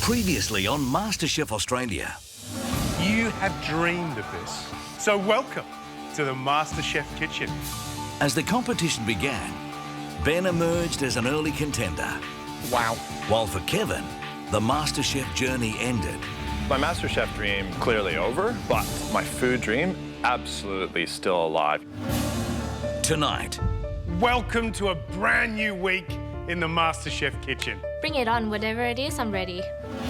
Previously on MasterChef Australia. You have dreamed of this, so welcome to the MasterChef kitchen. As the competition began, Ben emerged as an early contender. Wow. While for Kevin, the MasterChef journey ended. My MasterChef dream clearly over, but my food dream absolutely still alive. Tonight, Welcome to a brand new week in the MasterChef kitchen. Bring it on, whatever it is, I'm ready.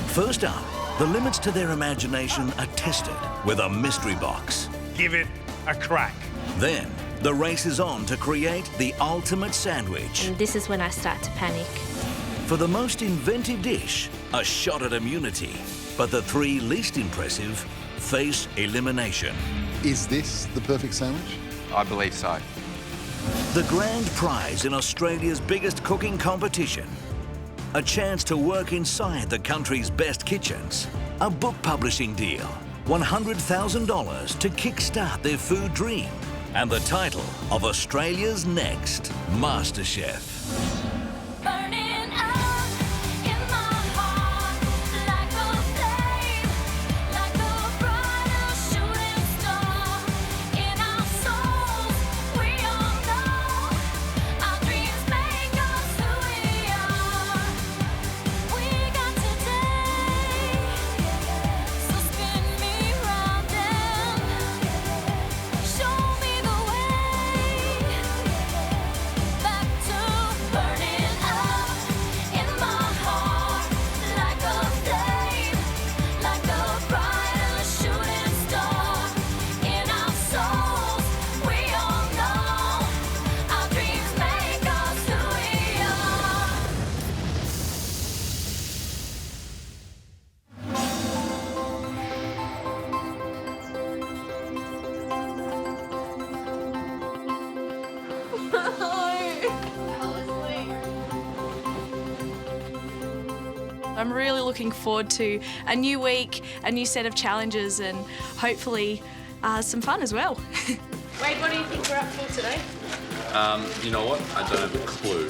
first up, the limits to their imagination are tested with a mystery box. Give it a crack. Then, the race is on to create the ultimate sandwich. And this is when I start to panic. For the most inventive dish, a shot at immunity. But the three least impressive face elimination. Is this the perfect sandwich? I believe so. The grand prize in Australia's biggest cooking competition. A chance to work inside the country's best kitchens. A book publishing deal. $100,000 to kickstart their food dream. And the title of Australia's next MasterChef. Burning up in my heart like a flame, like a brighter shooting star in our souls. We all know our dreams make us who we are. We got today, so spin me round and show me the way back to burning up in my heart like a flame, like a brighter shooting star in our souls. We all know our dreams make us who we are. I'm really looking forward to a new week, a new set of challenges, and hopefully some fun as well. Wade, what do you think we're up for today? You know what? I don't have a clue.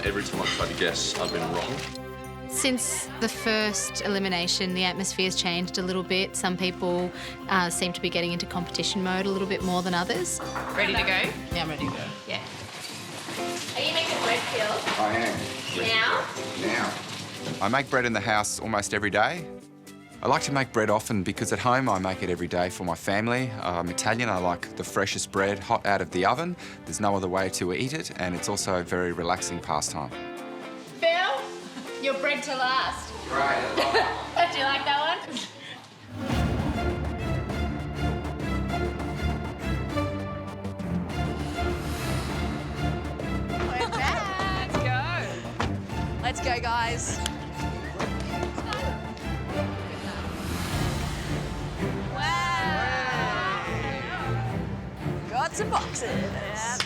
Every time I've tried to guess, I've been wrong. Since the first elimination, the atmosphere's changed a little bit. Some people seem to be getting into competition mode a little bit more than others. Ready to go? Yeah, I'm ready to go. Yeah. Are you making bread, Phil? I am. Now? I make bread in the house almost every day. I like to make bread often because at home I make it every day for my family. I'm Italian, I like the freshest bread hot out of the oven. There's no other way to eat it, and it's also a very relaxing pastime. Phil, your bread to last. Right. Do you like that one? We're back. Let's go. Let's go, guys. Wow. Got some boxes. Yeah.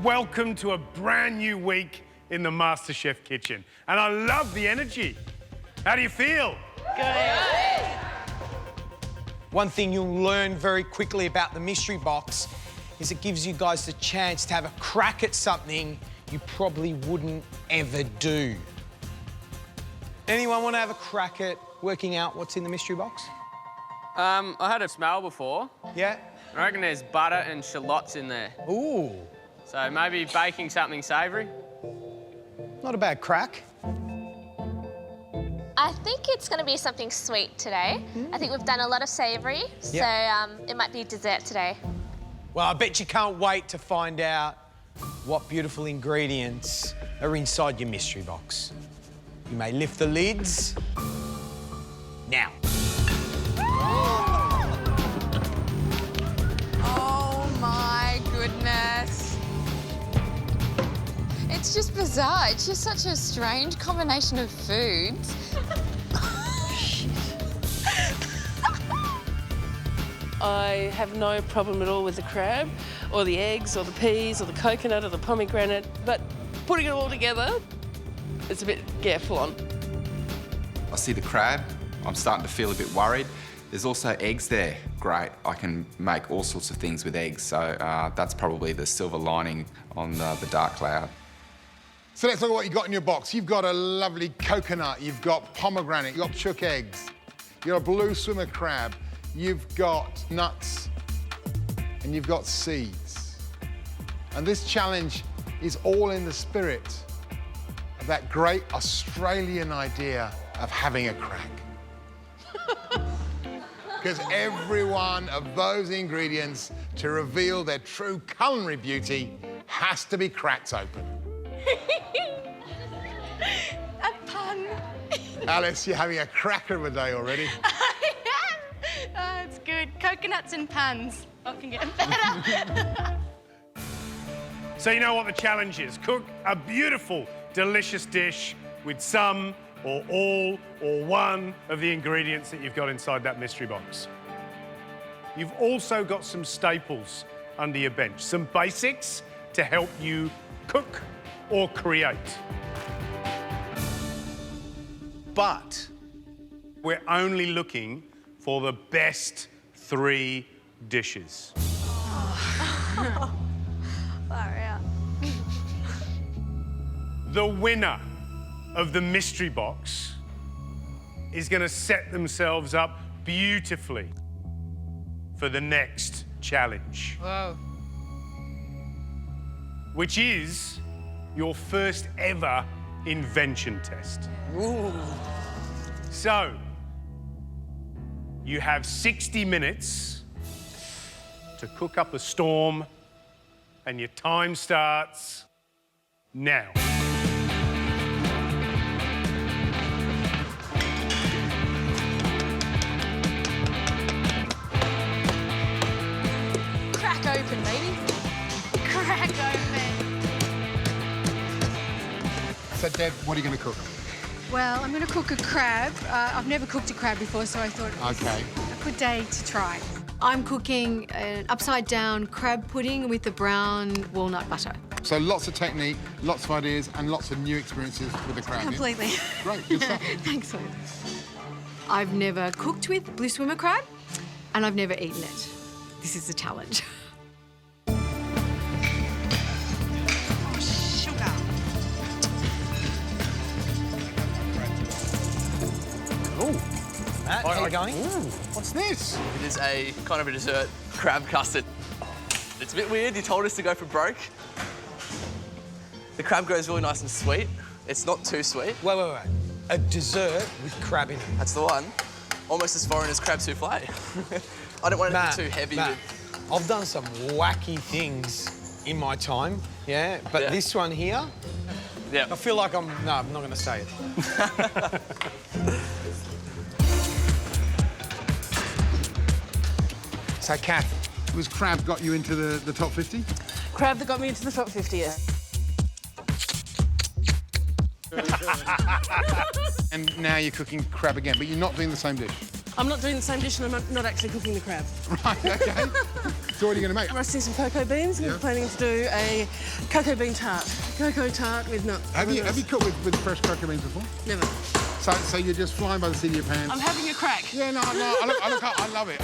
Welcome to a brand new week in the MasterChef kitchen. And I love the energy. How do you feel? One thing you'll learn very quickly about the mystery box is it gives you guys the chance to have a crack at something you probably wouldn't ever do. Anyone want to have a crack at working out what's in the mystery box? I had a smell before. Yeah? I reckon there's butter and shallots in there. Ooh, So maybe baking something savoury. not a bad crack. I think it's going to be something sweet today. I think we've done a lot of savoury, so it might be dessert today. Well, I bet you can't wait to find out what beautiful ingredients are inside your mystery box. You may lift the lids now. Oh, my goodness. It's just bizarre. It's just such a strange combination of foods. I have no problem at all with the crab, or the eggs, or the peas, or the coconut, or the pomegranate, but putting it all together, it's a bit, full on. I see the crab. I'm starting to feel a bit worried. There's also eggs there. Great, I can make all sorts of things with eggs, so that's probably the silver lining on the dark cloud. So let's look at what you've got in your box. You've got a lovely coconut, you've got pomegranate, you've got chook eggs, you've got a blue swimmer crab, you've got nuts, and you've got seeds. And this challenge is all in the spirit of that great Australian idea of having a crack. Because every one of those ingredients to reveal their true culinary beauty has to be cracked open. A pun. Alice, you're having a cracker of a day already. I am. Oh, it's good. Coconuts and puns. I can get better. So you know what the challenge is. Cook a beautiful, delicious dish with some or all or one of the ingredients that you've got inside that mystery box. You've also got some staples under your bench, some basics to help you cook or create. But we're only looking for the best 3 dishes. Far out. The winner of the mystery box is going to set themselves up beautifully for the next challenge. Whoa. Which is your first ever invention test. Ooh. So, you have 60 minutes to cook up a storm, and your time starts now. Crack open, baby. Crack open. So, Deb, what are you going to cook? Well, I'm going to cook a crab. I've never cooked a crab before, so I thought it was a good day to try. I'm cooking an upside-down crab pudding with the brown walnut butter. So lots of technique, lots of ideas, and lots of new experiences with the crab. Completely. Yeah? Great, good stuff. Thanks, Liz. I've never cooked with blue swimmer crab, and I've never eaten it. This is a challenge. Sugar. Matt, how you going? What's this? It is a kind of a dessert crab custard. It's a bit weird. You told us to go for broke. The crab goes really nice and sweet. It's not too sweet. Wait. A dessert with crab in it. That's the one. Almost as foreign as crab souffle. I don't want it to be too heavy. Matt, I've done some wacky things in my time, yeah? But this one here, I feel like I'm not going to say it. So, Kath, was crab got you into the top 50? Crab that got me into the top 50, yeah. And now you're cooking crab again, but you're not doing the same dish. I'm not doing the same dish and I'm not actually cooking the crab. Right, OK. So what are you going to make? I'm roasting some cocoa beans and I'm planning to do a cocoa bean tart. Cocoa tart with nuts. Have you cooked with fresh cocoa beans before? Never. So you're just flying by the seat of your pants? I'm having a crack. Yeah, no, I love it.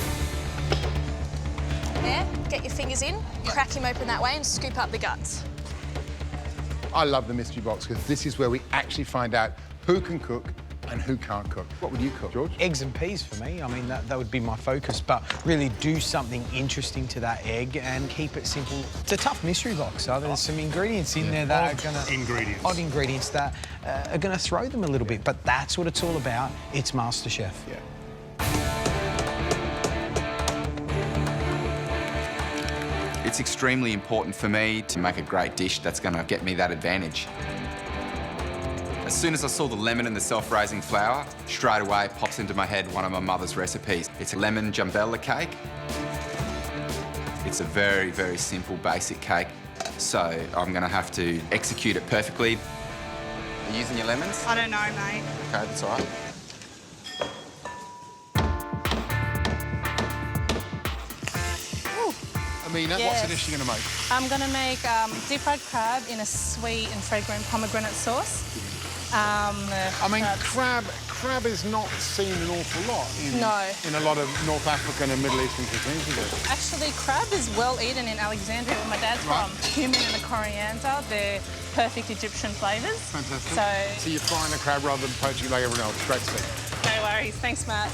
There, get your fingers in, crack him open that way and scoop up the guts. I love the mystery box because this is where we actually find out who can cook and who can't cook. What would you cook, George? Eggs and peas for me. I mean, that would be my focus, but really do something interesting to that egg and keep it simple. It's a tough mystery box, so there's some ingredients in there that are going to... Odd ingredients that are going to throw them a little bit, but that's what it's all about. It's MasterChef. Yeah. It's extremely important for me to make a great dish that's going to get me that advantage. As soon as I saw the lemon and the self-raising flour, straight away pops into my head one of my mother's recipes. It's a lemon jambella cake. It's a very, very simple, basic cake, so I'm going to have to execute it perfectly. Are you using your lemons? I don't know, mate. OK, that's all right. Amina, what's the dish you're going to make? I'm going to make deep-fried crab in a sweet and fragrant pomegranate sauce. I mean, crab crab is not seen an awful lot in a lot of North African and Middle Eastern cuisines, is it? Actually, crab is well eaten in Alexandria, where my dad's from. Cumin and the coriander, they're perfect Egyptian flavours. Fantastic. So you're frying the crab rather than poaching like everyone else. Great to see. No worries. Thanks, Matt.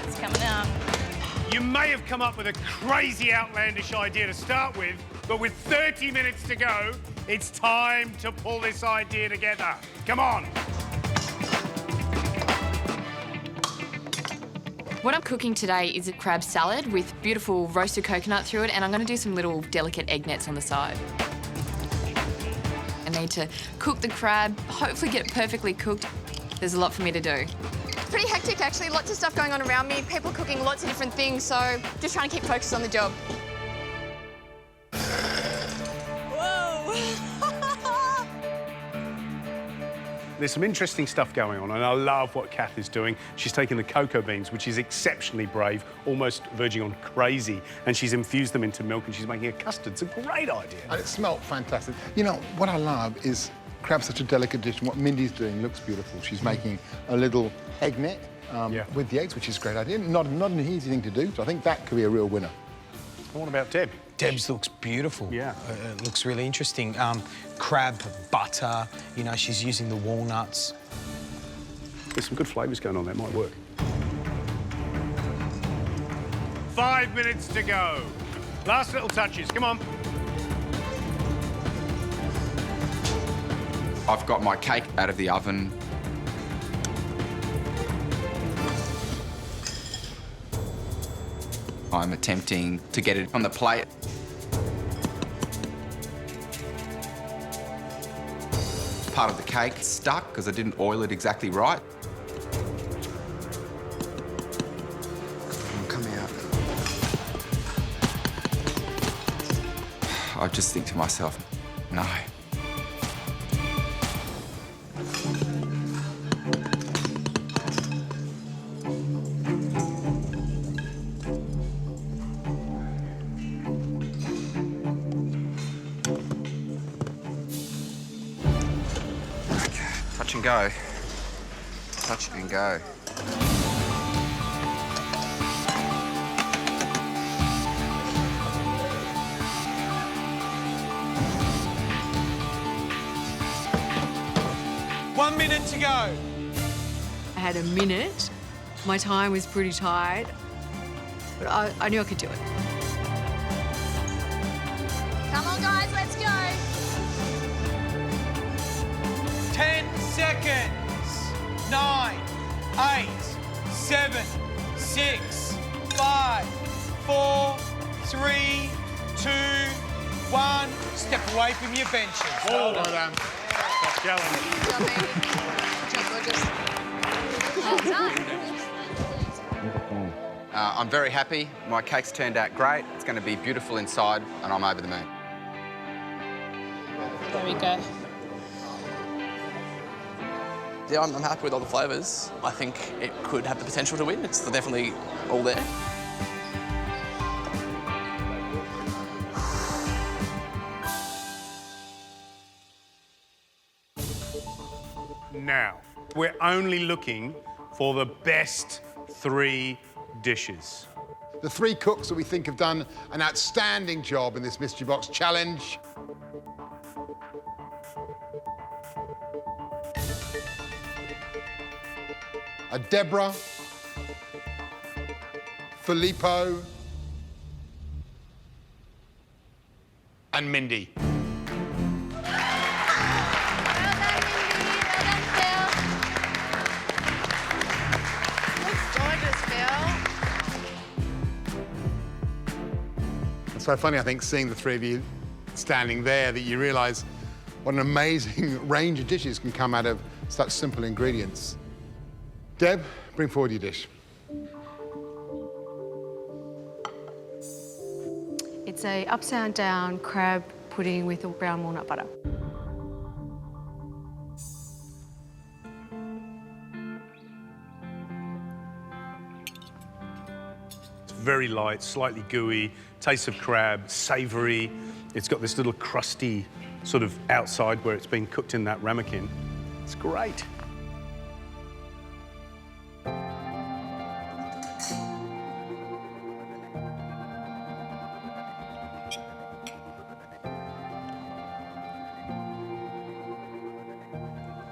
It's coming out. You may have come up with a crazy, outlandish idea to start with, but with 30 minutes to go, it's time to pull this idea together. Come on. What I'm cooking today is a crab salad with beautiful roasted coconut through it, and I'm going to do some little delicate egg nets on the side. I need to cook the crab, hopefully get it perfectly cooked. There's a lot for me to do. Pretty hectic, actually. Lots of stuff going on around me, people cooking lots of different things, so just trying to keep focused on the job. There's some interesting stuff going on, and I love what Kath is doing. She's taken the cocoa beans, which is exceptionally brave, almost verging on crazy, and she's infused them into milk, and she's making a custard. It's a great idea. And it smelt fantastic. You know, what I love is crab's such a delicate dish, and what Mindy's doing looks beautiful. She's making a little egg net with the eggs, which is a great idea. Not an easy thing to do, so I think that could be a real winner. What about Deb? Deb's looks beautiful. Yeah. It looks really interesting. Crab, butter, you know, she's using the walnuts. There's some good flavours going on there, might work. 5 minutes to go. Last little touches, come on. I've got my cake out of the oven. I'm attempting to get it on the plate. Part of the cake stuck because I didn't oil it exactly right. Come out. I just think to myself, no. Touch and go. Touch and go. One minute to go. I had a minute. My time was pretty tight, but I knew I could do it. Come on, guys, let's go. 10 seconds. 9, 8, 7, 6, 5, 4, 3, 2, 1. Step away from your benches. Well done. Top challenge. Well done. I'm very happy. My cake's turned out great. It's going to be beautiful inside, and I'm over the moon. There we go. Yeah, I'm happy with all the flavours. I think it could have the potential to win. It's definitely all there. Now, we're only looking for the best 3 dishes. The 3 cooks that we think have done an outstanding job in this Mystery Box Challenge. Deborah, Filippo, and Mindy. It's so funny, I think, seeing the 3 of you standing there, that you realise what an amazing range of dishes can come out of such simple ingredients. Deb, bring forward your dish. It's a upside down crab pudding with a brown walnut butter. It's very light, slightly gooey, taste of crab, savoury. It's got this little crusty sort of outside where it's been cooked in that ramekin. It's great.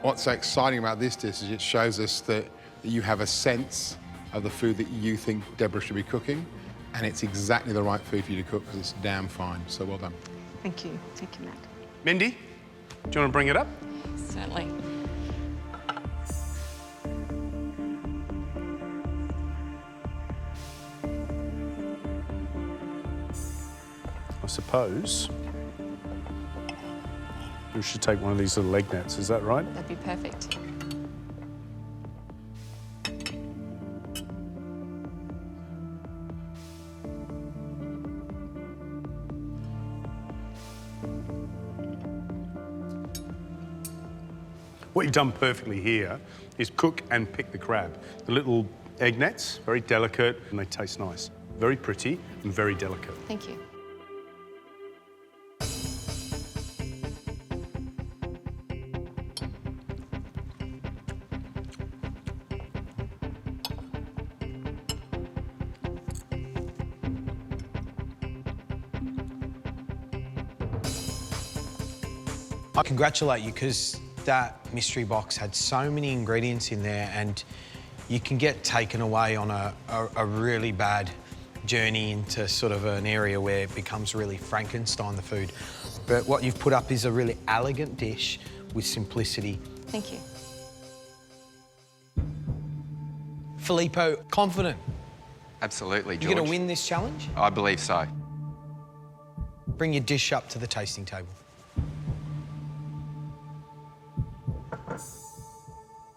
What's so exciting about this dish is it shows us that you have a sense of the food that you think Deborah should be cooking, and it's exactly the right food for you to cook because it's damn fine. So well done. Thank you. Thank you, Matt. Mindy, do you want to bring it up? Certainly. I suppose we should take one of these little egg nets, is that right? That'd be perfect. What you've done perfectly here is cook and pick the crab. The little egg nets, very delicate, and they taste nice. Very pretty and very delicate. Thank you. I congratulate you because that mystery box had so many ingredients in there, and you can get taken away on a really bad journey into sort of an area where it becomes really Frankenstein, the food. But what you've put up is a really elegant dish with simplicity. Thank you. Filippo, confident? Absolutely, George. You're going to win this challenge? I believe so. Bring your dish up to the tasting table.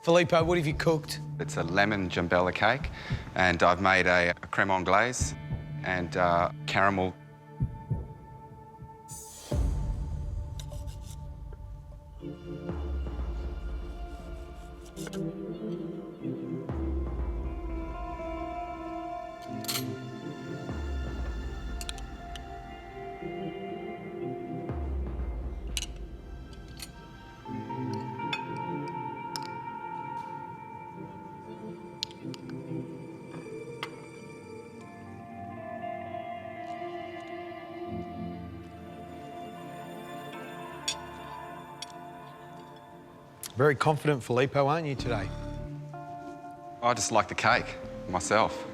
Filippo, what have you cooked? It's a lemon jambella cake, and I've made a creme anglaise and caramel. Very confident Filippo, aren't you, today? I just like the cake myself.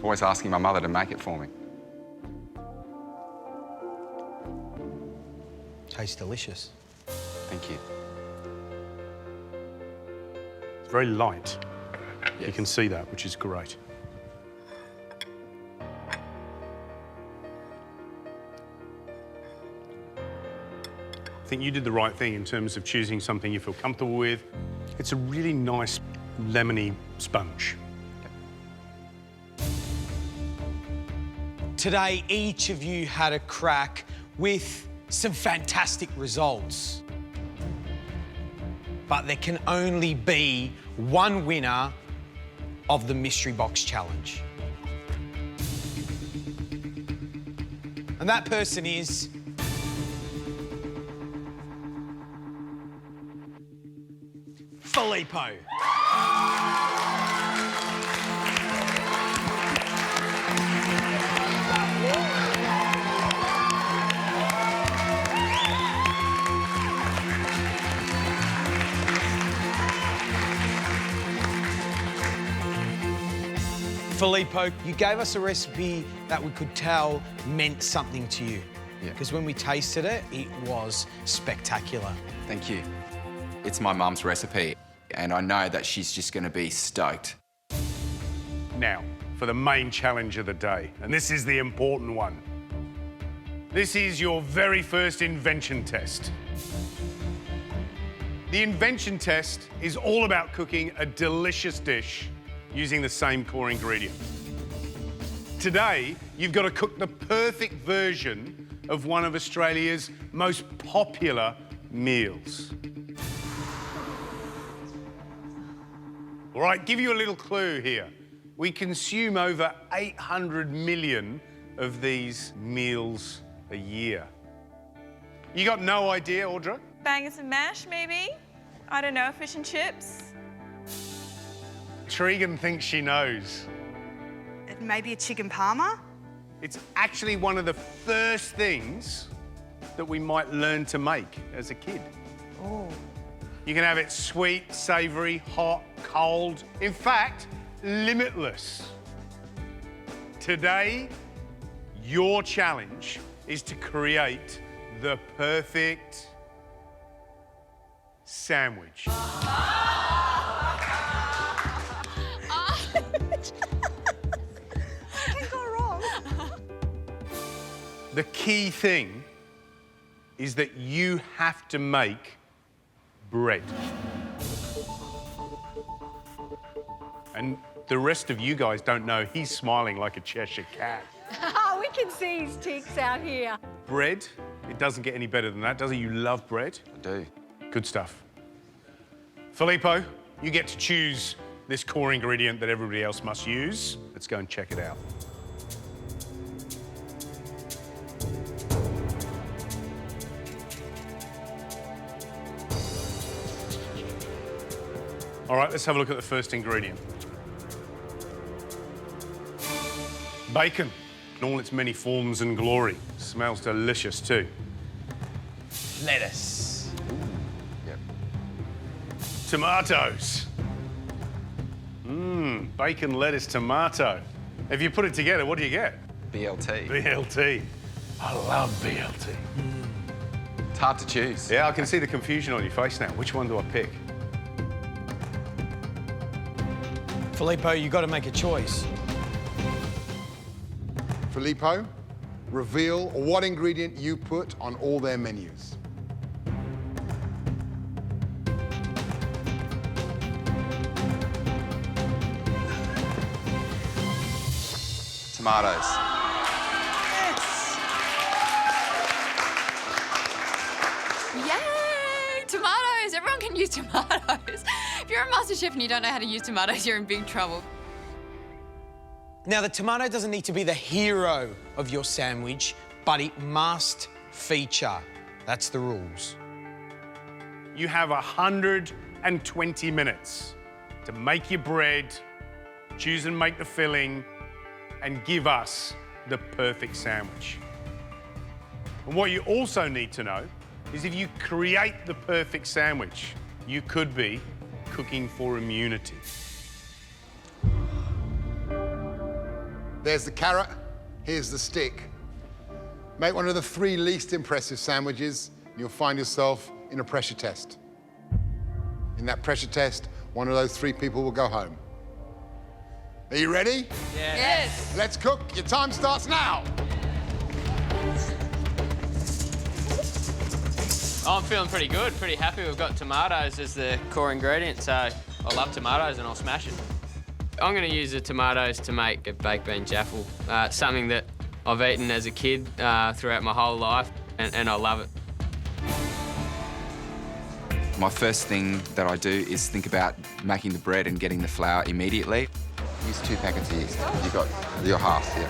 Always asking my mother to make it for me. Tastes delicious. Thank you. It's very light. Yes. You can see that, which is great. I think you did the right thing in terms of choosing something you feel comfortable with. It's a really nice lemony sponge. Today, each of you had a crack with some fantastic results. But there can only be one winner of the Mystery Box Challenge. And that person is... Filippo. Filippo, you gave us a recipe that we could tell meant something to you. Yeah. Because when we tasted it, it was spectacular. Thank you. It's my mum's recipe, and I know that she's just going to be stoked. Now, for the main challenge of the day, and this is the important one. This is your very first invention test. The invention test is all about cooking a delicious dish using the same core ingredient. Today, you've got to cook the perfect version of one of Australia's most popular meals. All right, give you a little clue here. We consume over 800 million of these meals a year. You got no idea, Audra? Bangers and mash, maybe? I don't know, fish and chips? Tregan thinks she knows. Maybe a chicken parma? It's actually one of the first things that we might learn to make as a kid. Oh. You can have it sweet, savoury, hot, cold. In fact, limitless. Today, your challenge is to create the perfect sandwich. The key thing is that you have to make bread. And the rest of you guys don't know he's smiling like a Cheshire cat. We can see his ticks out here. Bread, it doesn't get any better than that, does it? You love bread? I do. Good stuff. Filippo, you get to choose this core ingredient that everybody else must use. Let's go and check it out. All right, let's have a look at the first ingredient. Bacon, in all its many forms and glory. Smells delicious too. Lettuce. Yep. Tomatoes. Bacon, lettuce, tomato. If you put it together, what do you get? BLT. BLT. I love BLT. It's hard to choose. Yeah, I can see the confusion on your face now. Which one do I pick? Filippo, you got to make a choice. Filippo, reveal what ingredient you put on all their menus. Tomatoes. Yay! Tomatoes! Everyone can use tomatoes. If you're a MasterChef and you don't know how to use tomatoes, you're in big trouble. Now, the tomato doesn't need to be the hero of your sandwich, but it must feature. That's the rules. You have 120 minutes to make your bread, choose and make the filling, and give us the perfect sandwich. And what you also need to know is if you create the perfect sandwich, you could be cooking for immunity. There's the carrot, here's the stick. Make one of the 3 least impressive sandwiches, and you'll find yourself in a pressure test. In that pressure test, one of those 3 people will go home. Are you ready? Yes. Let's cook. Your time starts now. I'm feeling pretty good, pretty happy. We've got tomatoes as the core ingredient, so I love tomatoes and I'll smash it. I'm going to use the tomatoes to make a baked bean jaffle, something that I've eaten as a kid throughout my whole life, and I love it. My first thing that I do is think about making the bread and getting the flour immediately. Use 2 packets of yeast. You've got your half here.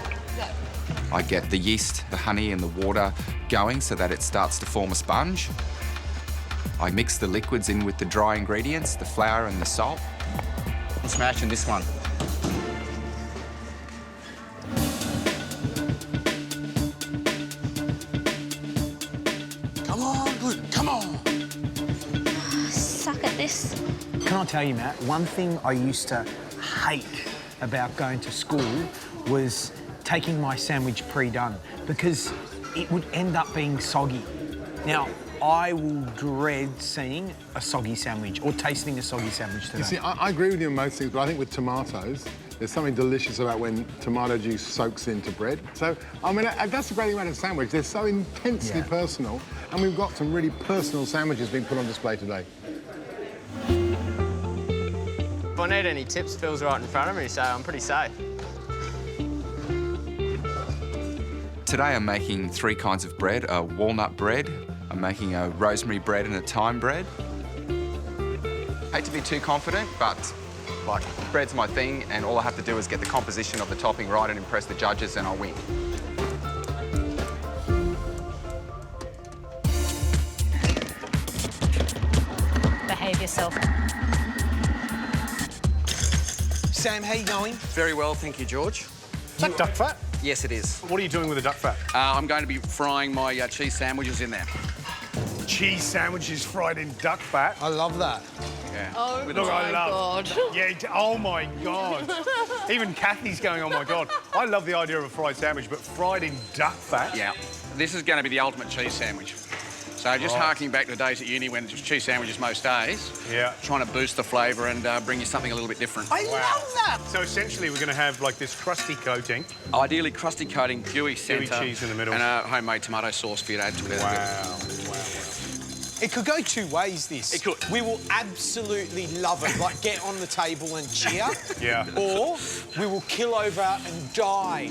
I get the yeast, the honey and the water going so that it starts to form a sponge. I mix the liquids in with the dry ingredients, the flour and the salt. I'm smashing this one. Come on, good, come on. Suck at this. Can I tell you, Matt, one thing I used to hate about going to school was taking my sandwich pre-done because it would end up being soggy. Now, I will dread seeing a soggy sandwich or tasting a soggy sandwich today. You see, I agree with you on most things, but I think with tomatoes, there's something delicious about when tomato juice soaks into bread. So, I mean, that's the great thing about a sandwich. They're so intensely personal, and we've got some really personal sandwiches being put on display today. If I need any tips, Phil's right in front of me, so I'm pretty safe. Today I'm making 3 kinds of bread, a walnut bread, I'm making a rosemary bread and a thyme bread. Hate to be too confident, but like bread's my thing and all I have to do is get the composition of the topping right and impress the judges and I'll win. yourself. Sam, how you going? Very well, thank you, George. Is that duck fat? Yes, it is. What are you doing with the duck fat? I'm going to be frying my cheese sandwiches in there. Cheese sandwiches fried in duck fat. I love that. Yeah. Oh, Look, I love. Yeah. Oh my God. Even Kathy's going, oh my God. I love the idea of a fried sandwich, but fried in duck fat. Yeah. This is going to be the ultimate cheese sandwich. So just harking back to the days at uni when it was cheese sandwiches most days. Yeah. Trying to boost the flavour and bring you something a little bit different. I love that. So essentially, we're going to have like this crusty coating. Ideally, crusty coating, gooey centre. Gooey cheese in the middle. And a homemade tomato sauce for you to add to it. Wow. It could go two ways, this. It could. We will absolutely love it, like get on the table and cheer. Yeah. Or we will kill over and die.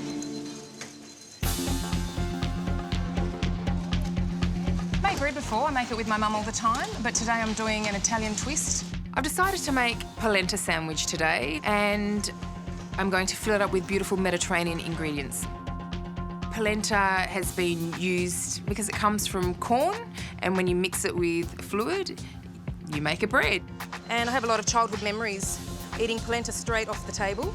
I made bread before. I make it with my mum all the time, but today I'm doing an Italian twist. I've decided to make polenta sandwich today, and I'm going to fill it up with beautiful Mediterranean ingredients. Polenta has been used because it comes from corn, and when you mix it with fluid, you make a bread. And I have a lot of childhood memories eating polenta straight off the table,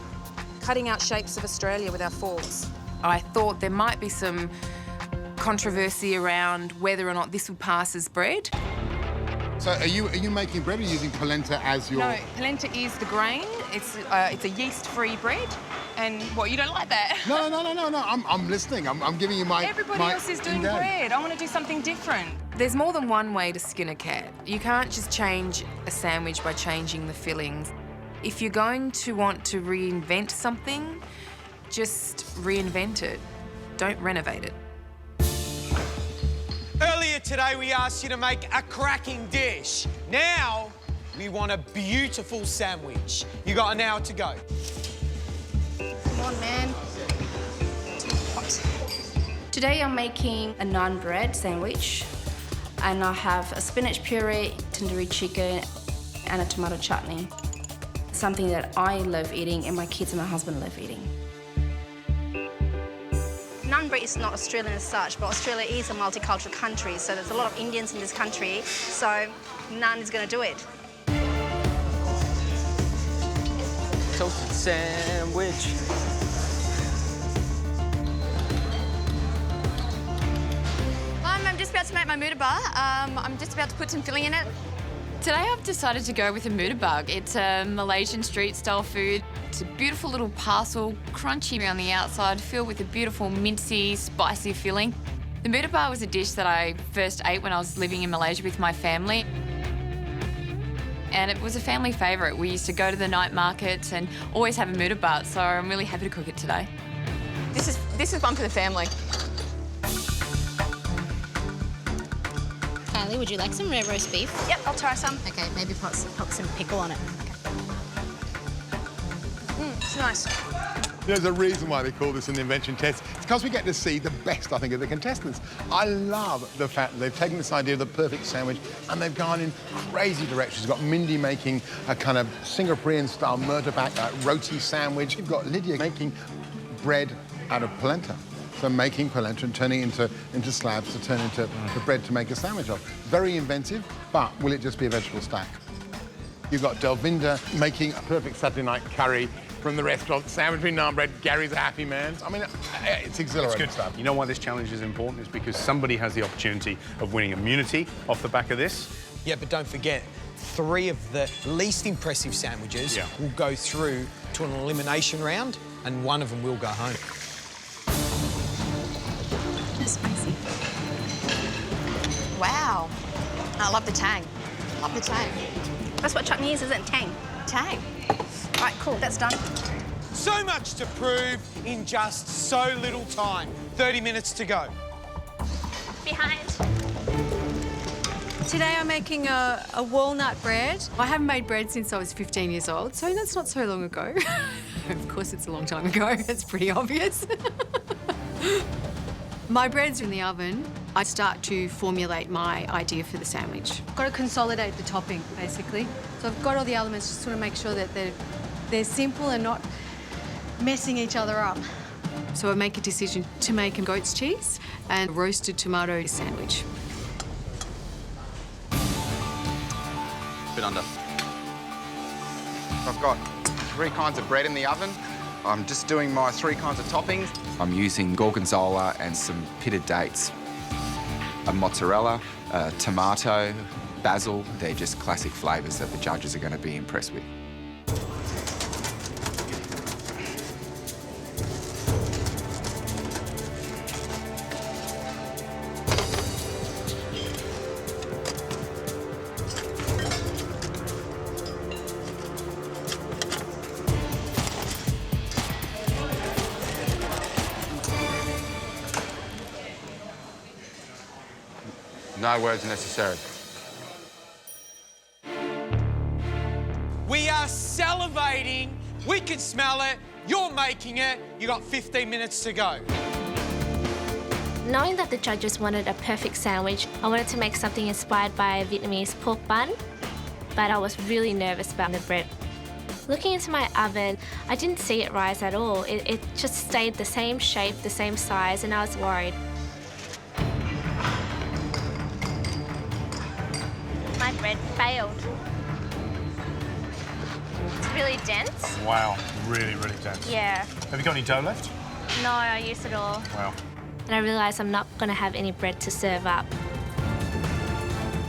cutting out shapes of Australia with our forks. I thought there might be some controversy around whether or not this would pass as bread. So are you making bread or using polenta as your... No, polenta is the grain. It's a yeast-free bread. And what, you don't like that? No. I'm listening. I'm giving you my... Everybody else is doing bread. I want to do something different. There's more than one way to skin a cat. You can't just change a sandwich by changing the fillings. If you're going to want to reinvent something, just reinvent it. Don't renovate it. Earlier today, we asked you to make a cracking dish. Now, we want a beautiful sandwich. You got an hour to go. Come on, man. Too hot. Today I'm making a naan bread sandwich, and I have a spinach puree, tandoori chicken, and a tomato chutney. Something that I love eating, and my kids and my husband love eating. Naan bread is not Australian as such, but Australia is a multicultural country, so there's a lot of Indians in this country, so naan is going to do it. Toasted sandwich. I'm just about to make my murtabak. I'm just about to put some filling in it. Today I've decided to go with a murtabak. It's a Malaysian street-style food. It's a beautiful little parcel, crunchy around the outside, filled with a beautiful mincy, spicy filling. The murtabak was a dish that I first ate when I was living in Malaysia with my family. And it was a family favourite. We used to go to the night markets and always have a murtabak, so I'm really happy to cook it today. This is one for the family. Kylie, would you like some rare roast beef? Yep, I'll try some. Okay, maybe pop some pickle on it. It's nice. There's a reason why they call this an invention test. It's because we get to see the best, I think, of the contestants. I love the fact that they've taken this idea of the perfect sandwich and they've gone in crazy directions. You've got Mindy making a kind of Singaporean-style murtabak roti sandwich. You've got Lydia making bread out of polenta. So making polenta and turning it into slabs to turn into the bread to make a sandwich of. Very inventive, but will it just be a vegetable stack? You've got Delvinda making a perfect Saturday night curry from the restaurant, sandwich with naan bread. Gary's a happy man. I mean, it's exhilarating stuff. You know why this challenge is important? Is because somebody has the opportunity of winning immunity off the back of this. Yeah, but don't forget, 3 of the least impressive sandwiches will go through to an elimination round, and 1 of them will go home. That's spicy. Wow. I love the tang. Love the tang. That's what chutney is, isn't it? Tang. Tang. All right, cool, that's done. So much to prove in just so little time. 30 minutes to go. Behind. Today I'm making a walnut bread. I haven't made bread since I was 15 years old, so that's not so long ago. Of course it's a long time ago, it's pretty obvious. My bread's in the oven. I start to formulate my idea for the sandwich. I've got to consolidate the topping, basically. So I've got all the elements to sort of make sure that they're simple and not messing each other up. So I make a decision to make a goat's cheese and a roasted tomato sandwich. Bit bit under. I've got 3 kinds of bread in the oven. I'm just doing my 3 kinds of toppings. I'm using gorgonzola and some pitted dates, a mozzarella, a tomato, basil. They're just classic flavours that the judges are going to be impressed with. No words necessary. We are salivating. We can smell it. You're making it. You got 15 minutes to go. Knowing that the judges wanted a perfect sandwich, I wanted to make something inspired by a Vietnamese pork bun, but I was really nervous about the bread. Looking into my oven, I didn't see it rise at all. It just stayed the same shape, the same size, and I was worried. My bread failed. It's really dense. Wow, really, really dense. Yeah. Have you got any dough left? No, I used it all. Wow. And I realised I'm not going to have any bread to serve up.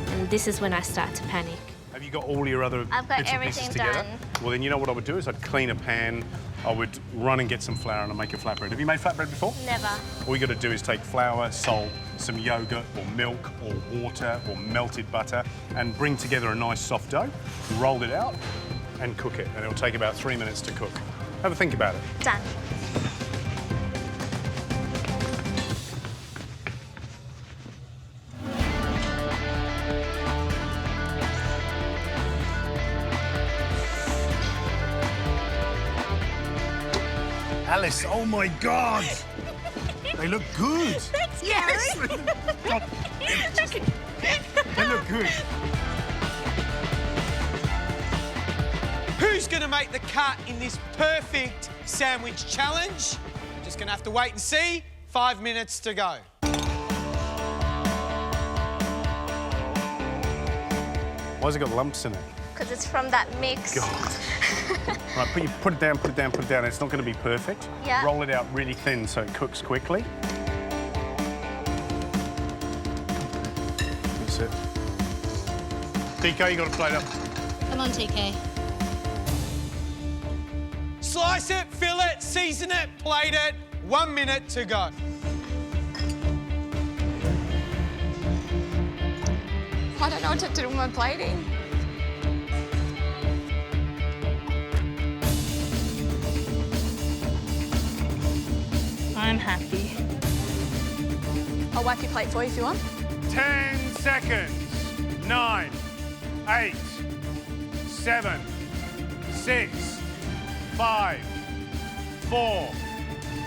And this is when I start to panic. Have you got all your other I've got bits and pieces everything together? done. Well, then you know what I would do is I'd clean a pan, I would run and get some flour and I'd make a flatbread. Have you made flatbread before? Never. All you got to do is take flour, salt, some yogurt or milk or water or melted butter and bring together a nice soft dough, roll it out and cook it. And it'll take about 3 minutes to cook. Have a think about it. Done. Alice, oh my God! They look good. That's Yes! They look good. Who's going to make the cut in this perfect sandwich challenge? Just going to have to wait and see. 5 minutes to go. Why's it got lumps in it? Because it's from that mix. God. Right, put it down, put it down, put it down. It's not going to be perfect. Yeah. Roll it out really thin so it cooks quickly. That's it. TK, you got to plate up. Come on, TK. Slice it, fill it, season it, plate it. 1 minute to go. I don't know what to do with my plating. I'm happy. I'll wipe your plate for you if you want. 10 seconds. 9, 8, 7, 6, 5, 4,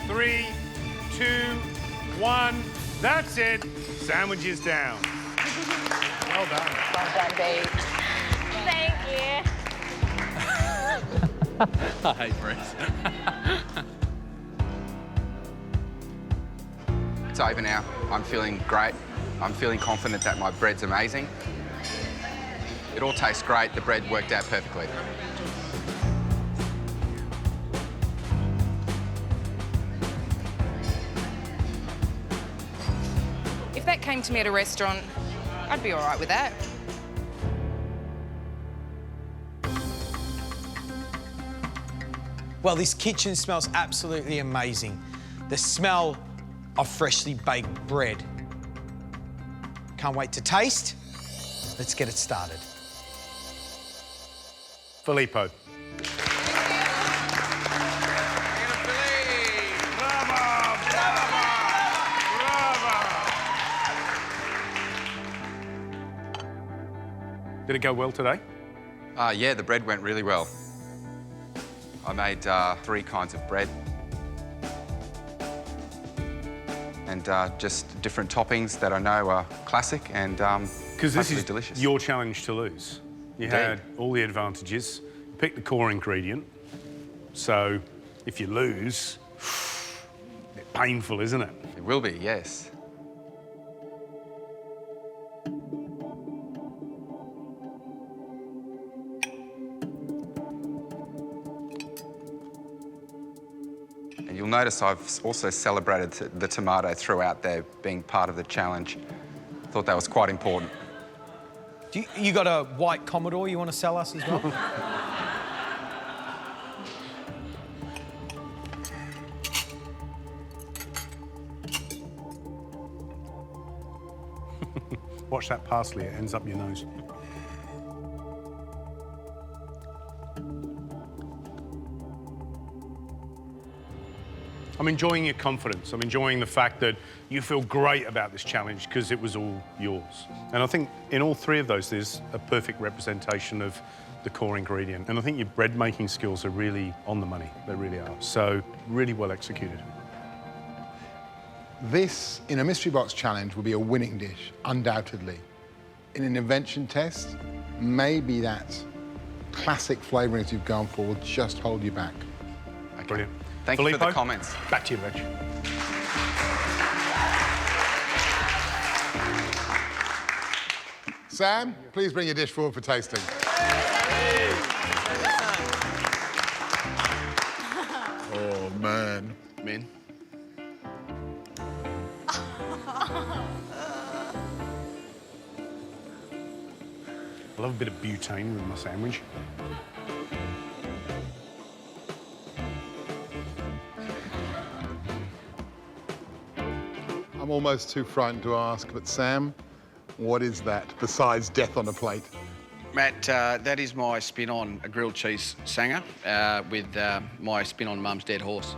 3, 2, 1. That's it. Sandwich is down. Well done. Well done, babe. Thank you. I hate Bruce. It's over now. I'm feeling great. I'm feeling confident that my bread's amazing. It all tastes great. The bread worked out perfectly. If that came to me at a restaurant, I'd be all right with that. Well, this kitchen smells absolutely amazing. The smell of freshly baked bread. Can't wait to taste. Let's get it started. Filippo. Did it go well today? Yeah, the bread went really well. I made 3 kinds of bread. And just different toppings that I know are classic and Because this is delicious. your challenge to lose. You had all the advantages. You picked the core ingredient. So if you lose, it's painful, isn't it? It will be, yes. And you'll notice I've also celebrated the tomato throughout there being part of the challenge. Thought that was quite important. You got a white Commodore you want to sell us as well? Watch that parsley, it ends up your nose. I'm enjoying your confidence. I'm enjoying the fact that you feel great about this challenge because it was all yours. And I think in all three of those, there's a perfect representation of the core ingredient. And I think your bread making skills are really on the money. They really are. So really well executed. This, in a mystery box challenge, will be a winning dish, undoubtedly. In an invention test, maybe that classic flavourings you've gone for will just hold you back. Okay. Brilliant. Thank you for the comments. Back to you, Reg. Sam, please bring your dish forward for tasting. Oh, man. Men. I love a bit of butane with my sandwich. I'm almost too frightened to ask, but Sam, what is that besides death on a plate? Matt, that is my spin on a grilled cheese sanger with my spin on Mum's dead horse.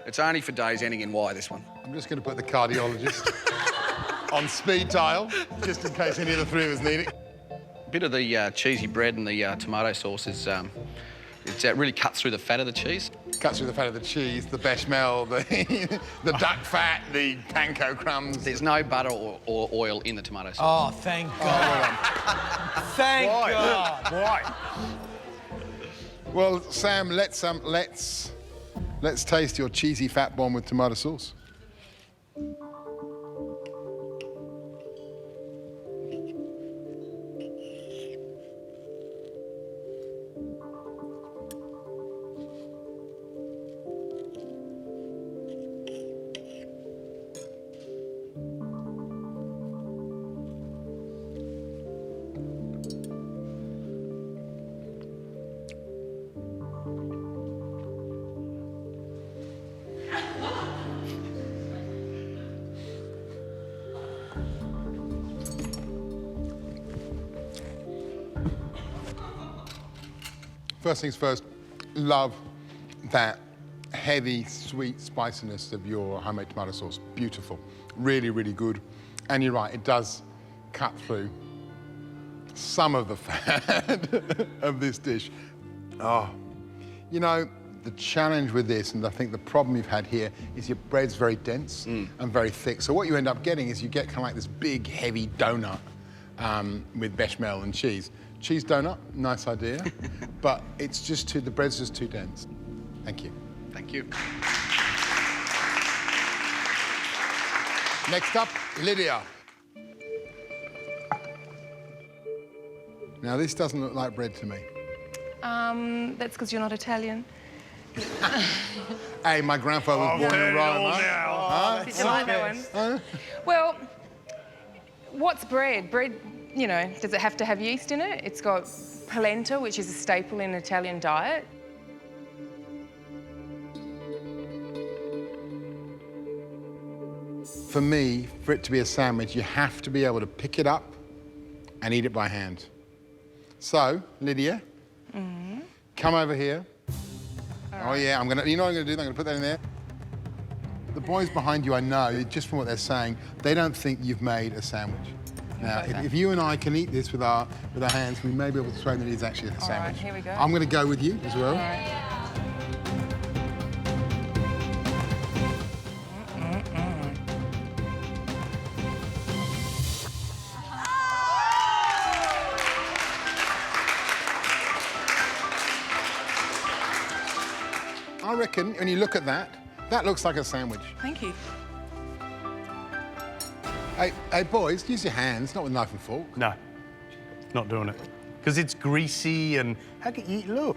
It's only for days ending in Y, this one. I'm just going to put the cardiologist on speed dial, just in case any of the three of us need it. A bit of the cheesy bread and the tomato sauce is it really cuts through the fat of the cheese. Cuts through the fat of the cheese, the bechamel, the duck fat, the panko crumbs. There's no butter or oil in the tomato sauce. Oh, thank God. Thank God. Why? Well, Sam, let's taste your cheesy fat bomb with tomato sauce. First things first, love that heavy, sweet spiciness of your homemade tomato sauce. Beautiful. Really, really good. And you're right, it does cut through some of the fat of this dish. Oh, you know, the challenge with this, and I think the problem you've had here, is your bread's very dense and very thick. So what you end up getting is you get kind of like this big, heavy donut with bechamel and cheese. Cheese donut, nice idea, but it's just the bread's just too dense. Thank you. Thank you. Next up, Lydia. Now, this doesn't look like bread to me. That's because you're not Italian. Hey, my grandfather was born in Rome. Huh? Did you like that one? Well, what's bread? Bread, you know, does it have to have yeast in it? It's got polenta, which is a staple in Italian diet. For me, for it to be a sandwich, you have to be able to pick it up and eat it by hand. So, Lydia, come over here. Oh yeah, you know what I'm gonna do? I'm gonna put that in there. The boys behind you, I know, just from what they're saying, they don't think you've made a sandwich. Now, if you and I can eat this with our hands, we may be able to swear that it is actually a sandwich. All right, here we go. I'm gonna go with you as well. All right. I reckon when you look at that, that looks like a sandwich. Thank you. Hey, boys, use your hands, not with knife and fork. No, not doing it. because it's greasy and how can you look?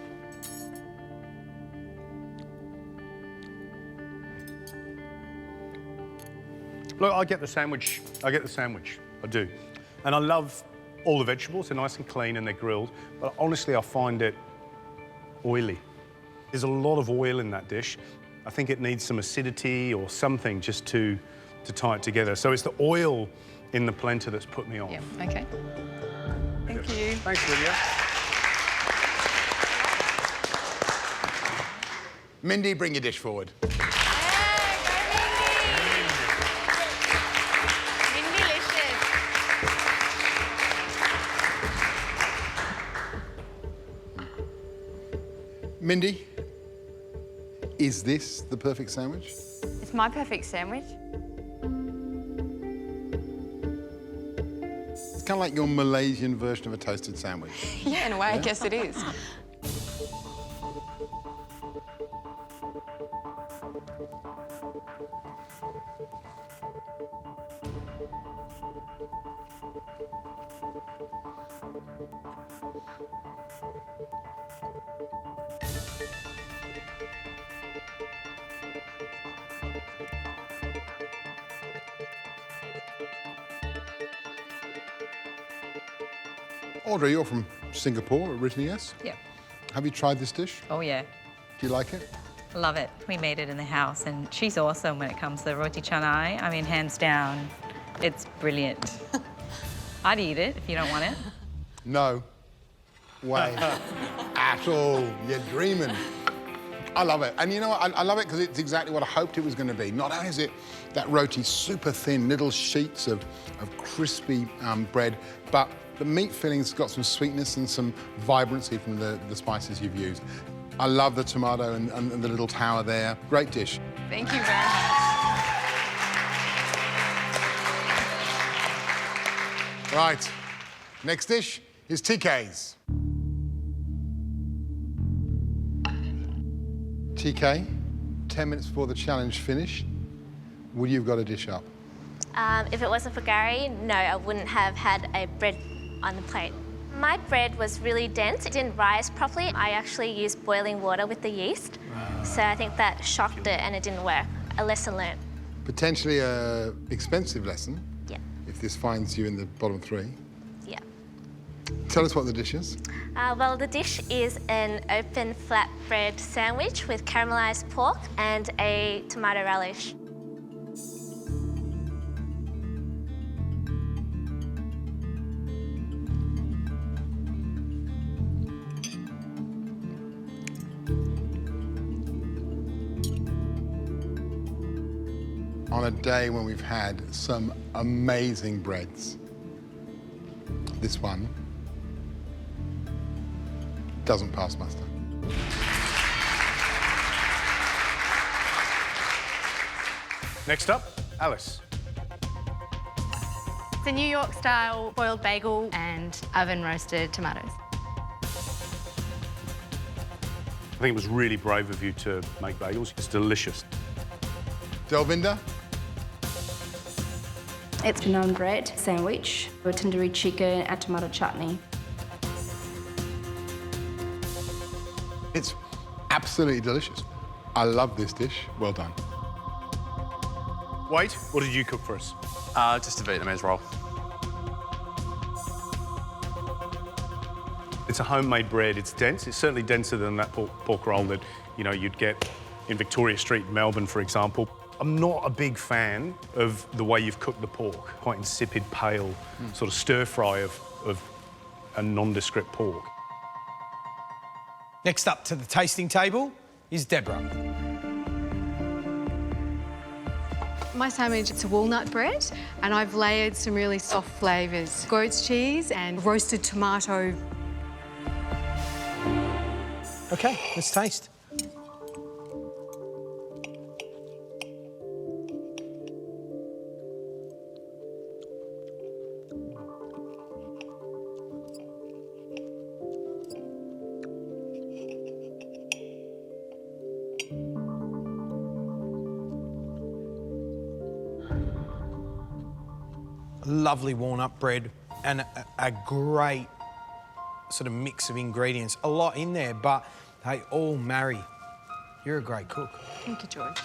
Look, I get the sandwich. I do. And I love all the vegetables. They're nice and clean and they're grilled. But honestly, I find it oily. There's a lot of oil in that dish. I think it needs some acidity or something just to tie it together. So it's the oil in the polenta that's put me off. Yeah, okay. Thank you. Thanks, Lydia. Mindy, bring your dish forward. Mindy, is this the perfect sandwich? It's my perfect sandwich. It's kind of like your Malaysian version of a toasted sandwich. Yeah, in a way, I guess it is. Audrey, you're from Singapore originally, yes? Yeah. Have you tried this dish? Oh, yeah. Do you like it? Love it. We made it in the house, and she's awesome when it comes to roti canai. I mean, hands down, it's brilliant. I'd eat it if you don't want it. No way at all. You're dreaming. I love it. And you know what? I love it because it's exactly what I hoped it was going to be. Not only is it that roti super thin, little sheets of crispy bread, but the meat filling's got some sweetness and some vibrancy from the spices you've used. I love the tomato and the little tower there. Great dish. Thank you very much. Right, next dish is TK's. TK, 10 minutes before the challenge finished, would you have got a dish up? If it wasn't for Gary, no, I wouldn't have had a bread on the plate. My bread was really dense. It didn't rise properly. I actually used boiling water with the yeast. So I think that shocked it and it didn't work. A lesson learned. Potentially a expensive lesson. Yeah. If this finds you in the bottom three. Yeah. Tell us what the dish is. Well, the dish is an open flatbread sandwich with caramelised pork and a tomato relish. On a day when we've had some amazing breads, this one doesn't pass muster. Next up, Alice. It's a New York style boiled bagel and oven roasted tomatoes. I think it was really brave of you to make bagels. It's delicious. Delvinda? It's a naan bread sandwich with tandoori chicken and tomato chutney. It's absolutely delicious. I love this dish. Well done. Wait, what did you cook for us? Just a Vietnamese roll. It's a homemade bread. It's dense. It's certainly denser than that pork roll that, you know, you'd get in Victoria Street, Melbourne, for example. I'm not a big fan of the way you've cooked the pork. Quite insipid, pale, sort of stir-fry of a nondescript pork. Next up to the tasting table is Deborah. My sandwich, it's a walnut bread, and I've layered some really soft flavours. Goat's cheese and roasted tomato. OK, let's taste. Lovely walnut bread and a great sort of mix of ingredients. A lot in there, but they all marry. You're a great cook. Thank you, George.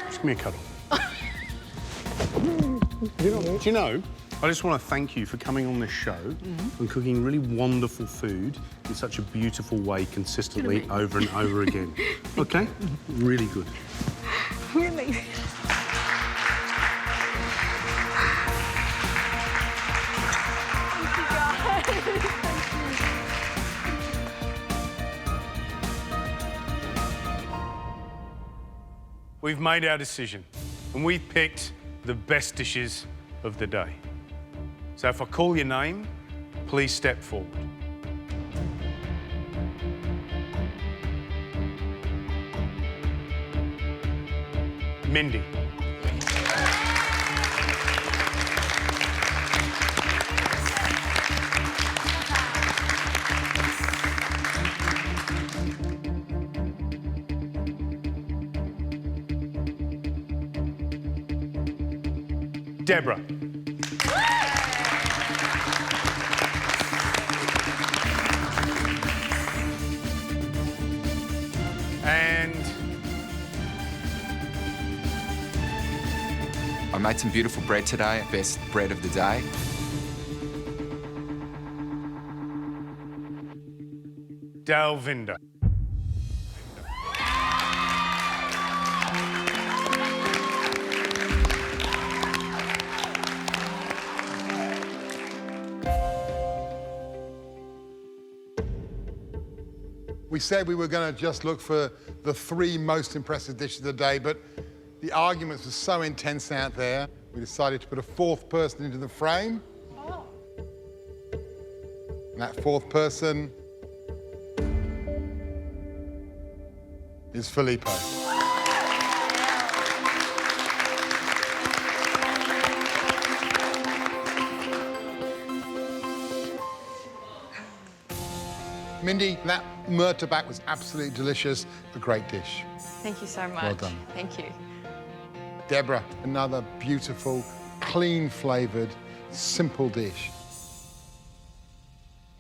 Just give me a cuddle. Do you know, I just want to thank you for coming on this show and cooking really wonderful food in such a beautiful way consistently over and over again. OK? Really good. Really? We've made our decision and we've picked the best dishes of the day. So if I call your name, please step forward. Mindy. Deborah. And I made some beautiful bread today, best bread of the day. Dalvinda. We said we were going to just look for the 3 most impressive dishes of the day, but the arguments were so intense out there, we decided to put a 4th person into the frame. Oh. And that 4th person is Filippo. Mindy, that murtabak was absolutely delicious. A great dish. Thank you so much. Well done. Thank you. Deborah, another beautiful, clean-flavoured, simple dish.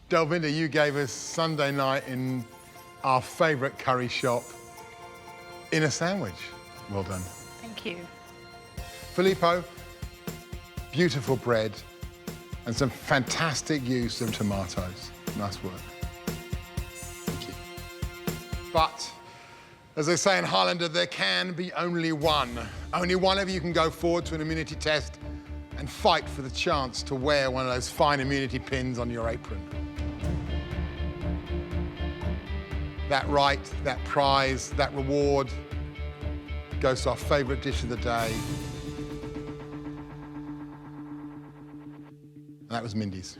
Dalvinda, you gave us Sunday night in our favourite curry shop in a sandwich. Well done. Thank you. Filippo, beautiful bread and some fantastic use of tomatoes. Nice work. Thank you. But, as they say in Highlander, there can be only one. Only one of you can go forward to an immunity test and fight for the chance to wear one of those fine immunity pins on your apron. That right, that prize, that reward goes to our favourite dish of the day. And that was Mindy's.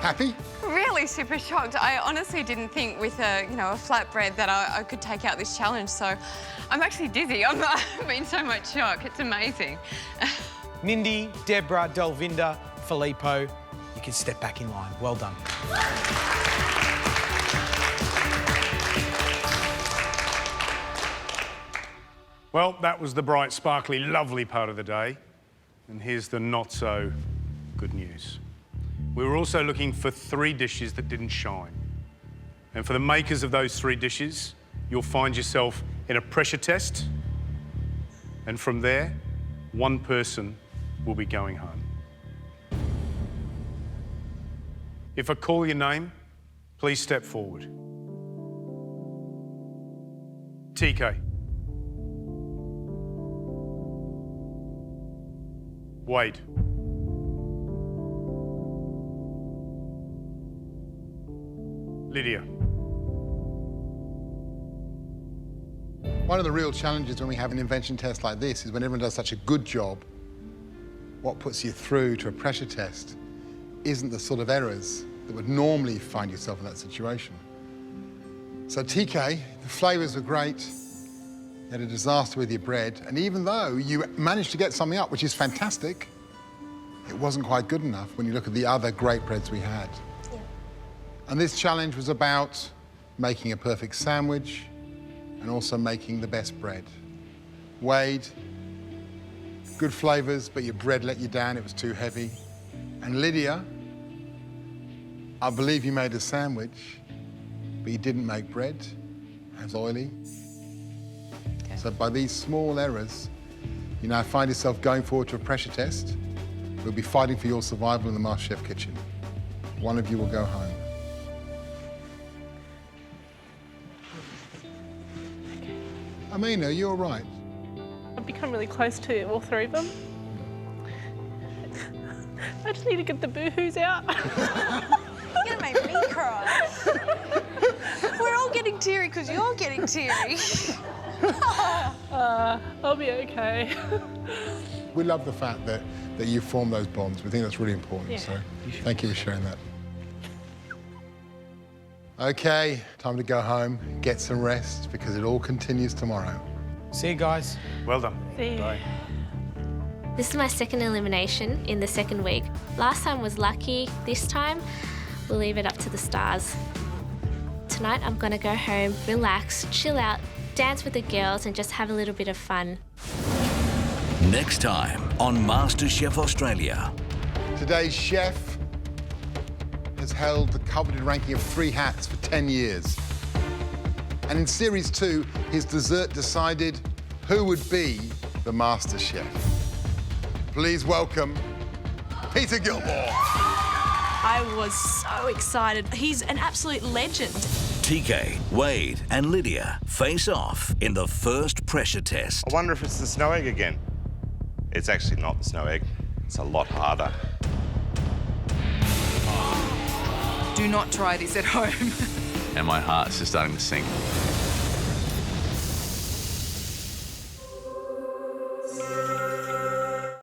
Happy? Really super shocked. I honestly didn't think with a flatbread that I could take out this challenge. So I'm actually dizzy. I'm in so much shock. It's amazing. Mindy, Deborah, Dalvinda, Filippo, you can step back in line. Well done. Well, that was the bright, sparkly, lovely part of the day. And here's the not so good news. We were also looking for 3 dishes that didn't shine. And for the makers of those 3 dishes, you'll find yourself in a pressure test. And from there, one person will be going home. If I call your name, please step forward. TK. Wade. Lydia. One of the real challenges when we have an invention test like this is when everyone does such a good job, what puts you through to a pressure test isn't the sort of errors that would normally find yourself in that situation. So TK, the flavours were great, You had a disaster with your bread, and even though you managed to get something up, which is fantastic, it wasn't quite good enough when you look at the other great breads we had. Yeah. And this challenge was about making a perfect sandwich and also making the best bread. Wade, good flavors, but your bread let you down, it was too heavy. And Lydia, I believe you made a sandwich, but you didn't make bread. It was oily. Okay. So by these small errors, you now find yourself going forward to a pressure test. We'll be fighting for your survival in the MasterChef kitchen. One of you will go home. Amina, you're all right. I've become really close to all three of them. I just need to get the boo-hoos out. You're gonna make me cry. We're all getting teary because you're getting teary. I'll be okay. We love the fact that you form those bonds. We think that's really important, Yeah. so thank you for sharing that. Okay, time to go home, get some rest, because it all continues tomorrow. See you guys. Well done. See you. Bye. This is my second elimination in the second week. Last time was lucky. This time, we'll leave it up to the stars. Tonight, I'm gonna go home, relax, chill out, dance with the girls, and just have a little bit of fun. Next time on MasterChef Australia. Today's chef has held the coveted ranking of 3 hats for 10 years. And in Series 2, his dessert decided who would be the Master Chef. Please welcome Peter Gilmore. I was so excited. He's an absolute legend. TK, Wade and Lydia face off in the first pressure test. I wonder if it's the snow egg again. It's actually not the snow egg. It's a lot harder. Do not try this at home. And my heart's just starting to sink.